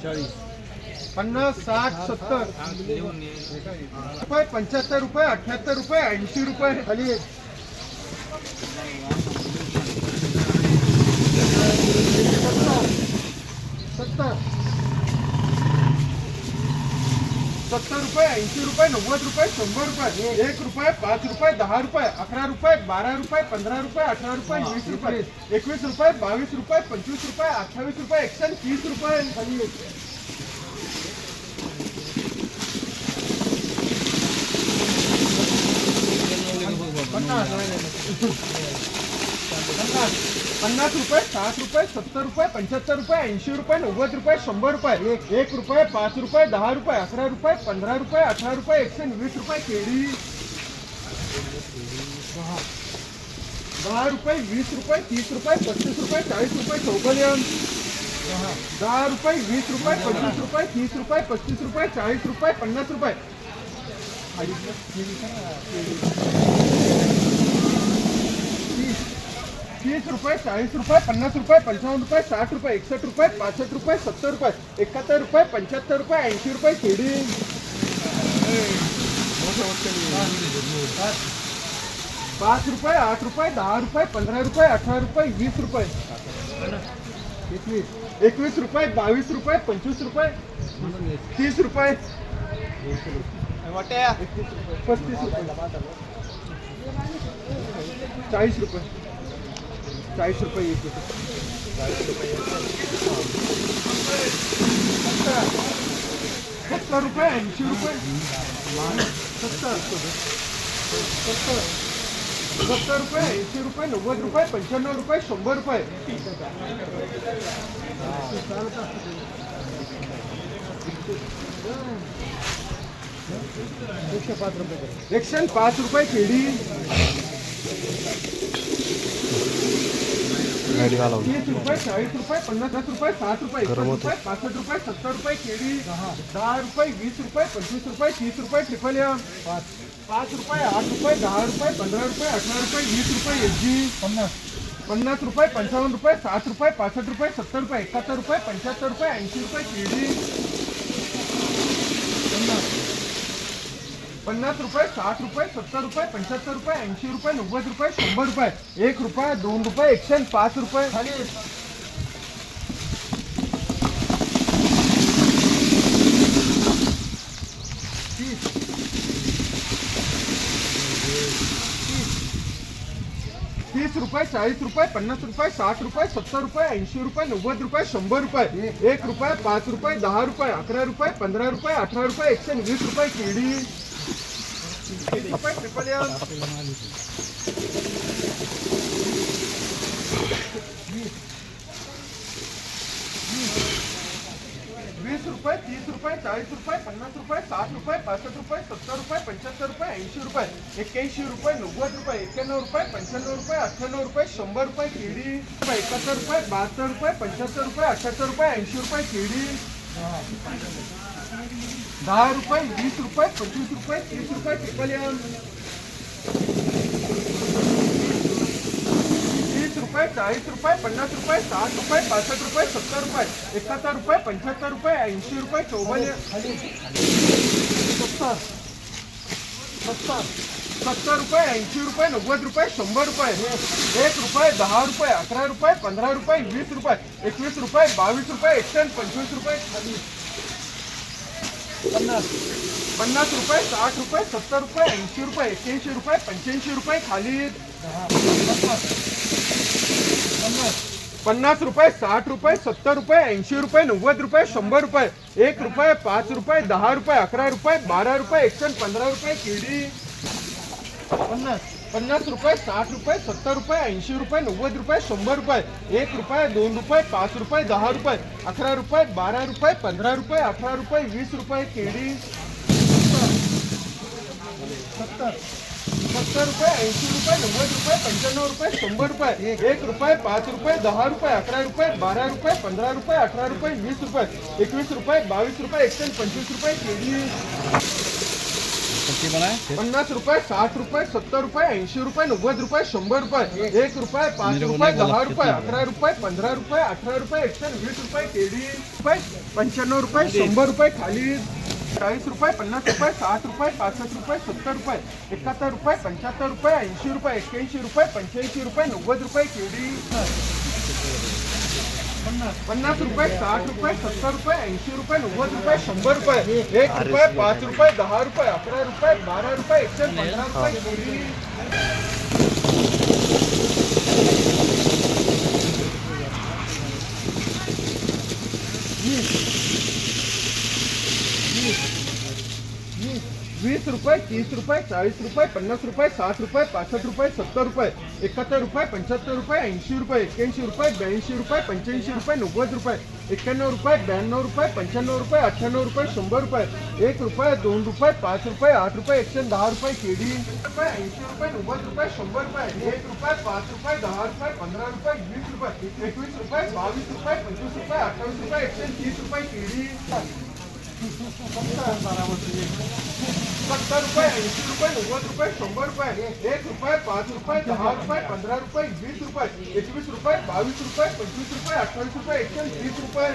50, 60, 70 रुपये, 75 रुपये, 78 रुपये, 80 रुपये खाली 70 रुपये, 80 रुपये, 90 रुपये, 100 रुपये, 1 रुपये, 5 रुपये, 10 रुपये, 11 रुपये, 12 रुपये, 15 रुपये, 18 रुपये, 20 रुपये, 21 रुपये, 22 रुपये, 25 रुपये, 28 रुपये, 130 रुपये खाली 50 रुपये, 60 रुपये, 70 रुपये, 75 रुपये, 80 रुपये, 90 रुपये, 100 रुपये, 1 रुपये, 5 रुपये, 10 रुपये, 11 रुपये, 15 रुपये, 18 रुपये, 120 रुपये केळी 10 रुपये, 20 रुपये, 30 रुपये, 35 रुपये, 40 रुपये चौगलियन 10 रुपये, 20 रुपये, 25 रुपये, 30 रुपये, 35 रुपये, 40 रुपये, 50 रुपये 30 रुपये, 40 रुपये, 50 रुपये, 55 रुपये, 60 रुपये, 61 रुपये, 65 रुपये, 70 रुपये, 71 रुपये, 75 रुपये, 80 रुपये केळी 5 रुपये, 8 रुपये, 10 रुपये, 15 रुपये, 18 रुपये, 20 रुपये 21 रुपये, 22 रुपये, 25 रुपये, 30 रुपये 35 रुपये 40 रुपये 40 रुपये 1 रुपये 70 रुपये 80 रुपये 70 रुपये 80 रुपये 90 रुपये 95 रुपये 100 रुपये 105 रुपये केळी 30 रुपये 40 रुपये 50 रुपये 60 रुपये 61 रुपये 65 रुपये 70 रुपये केळी 10 रुपये 20 रुपये 25 रुपये 30 रुपये ट्रिपल एम 5 रुपये 8 रुपये 10 रुपये 15 रुपये 18 रुपये 20 रुपये एसजी 50 रुपये 55 रुपये 60 रुपये 65 रुपये 70 रुपये 71 रुपये 75 रुपये 80 रुपये केळी 50 रुपये 60 रुपये 70 रुपये 75 रुपये 80 रुपये 90 रुपये 100 रुपये 1 रुपये 2 रुपये 105 रुपये खाली 30 रुपये 40 रुपये 50 रुपये 60 रुपये 70 रुपये 80 रुपये 90 रुपये 100 रुपये 1 रुपये 5 रुपये 10 रुपये 11 रुपये 15 रुपये 18 रुपये 120 रुपये केळी रुपये ट्रिपल एम 20 रुपये 30 रुपये 40 रुपये 50 रुपये 60 रुपये 65 रुपये 70 रुपये 75 रुपये 80 रुपये 81 रुपये 90 रुपये 91 रुपये 95 रुपये 98 रुपये 100 रुपये केळी 71 रुपये 72 रुपये 75 रुपये 78 रुपये 80 रुपये केळी 10 रुपये 20 रुपये 25 रुपये 30 रुपये ट्रिपल एम 30 रुपये 40 रुपये 50 रुपये 60 रुपये 65 रुपये 70 रुपये 71 रुपये 75 रुपये 80 रुपये चौबले 70 रुपये 80 रुपये 90 रुपये 100 रुपये 1 रुपये 10 रुपये 11 रुपये 15 रुपये 20 रुपये 21 रुपये 22 रुपये 25 रुपये 50 रुपये 60 रुपये 70 रुपये 80 रुपये 81 रुपये 85 रुपये खाली 50 रुपये 60 रुपये 70 रुपये 80 रुपये 90 रुपये 100 रुपये 1 रुपये 5 रुपये 10 रुपये 11 रुपये 12 रुपये 115 रुपये केळी 50 रुपये 60 रुपये 70 रुपये 80 रुपये 90 रुपये 100 रुपये 1 रुपये 2 रुपये 5 रुपये 10 रुपये 11 रुपये 12 रुपये 15 रुपये 18 रुपये 20 रुपये केळी 70 रुपये 80 रुपये 90 रुपये 95 रुपये 100 रुपये 1 रुपये 5 रुपये 10 रुपये 11 रुपये 12 रुपये 15 रुपये 18 रुपये 20 रुपये 21 रुपये 22 रुपये 125 रुपये केळी 50 रुपये 60 रुपये 70 रुपये 80 रुपये 90 रुपये 100 रुपये 1 रुपये 5 रुपये 10 रुपये 11 रुपये 15 रुपये 18 रुपये 120 रुपये केळी रुपये 95 रुपये 100 रुपये खाली 40 रुपये 50 रुपये 60 रुपये 65 रुपये 70 रुपये 71 रुपये 75 रुपये 80 रुपये 81 रुपये 85 रुपये 90 रुपये केळी 50 रुपये 60 रुपये 70 रुपये 80 रुपये 90 रुपये 100 रुपये 1 रुपये 5 रुपये 10 रुपये 11 रुपये 12 रुपये 115 रुपये केळी वीस रुपये 30 रुपये 40 रुपये 50 रुपये 60 रुपये 65 रुपये 70 रुपये 71 रुपये 75 रुपये 80 रुपये 81 रुपये 82 रुपये 85 रुपये 90 रुपये 91 रुपये 92 रुपये 95 रुपये 98 रुपये 100 रुपये 1 रुपये 2 रुपये 5 रुपये 8 रुपये 110 रुपये केळी 80 रुपये 90 रुपये 100 रुपये 1 रुपये 5 रुपये 10 रुपये 15 रुपये 20 रुपये 21 रुपये 22 रुपये 25 रुपये 28 रुपये 130 रुपये केळी 70 रुपये 80 रुपये 90 रुपये 100 रुपये 1 रुपये 5 रुपये 10 रुपये 15 रुपये 20 रुपये 21 रुपये 22 रुपये 25 रुपये 28 रुपये 130 रुपये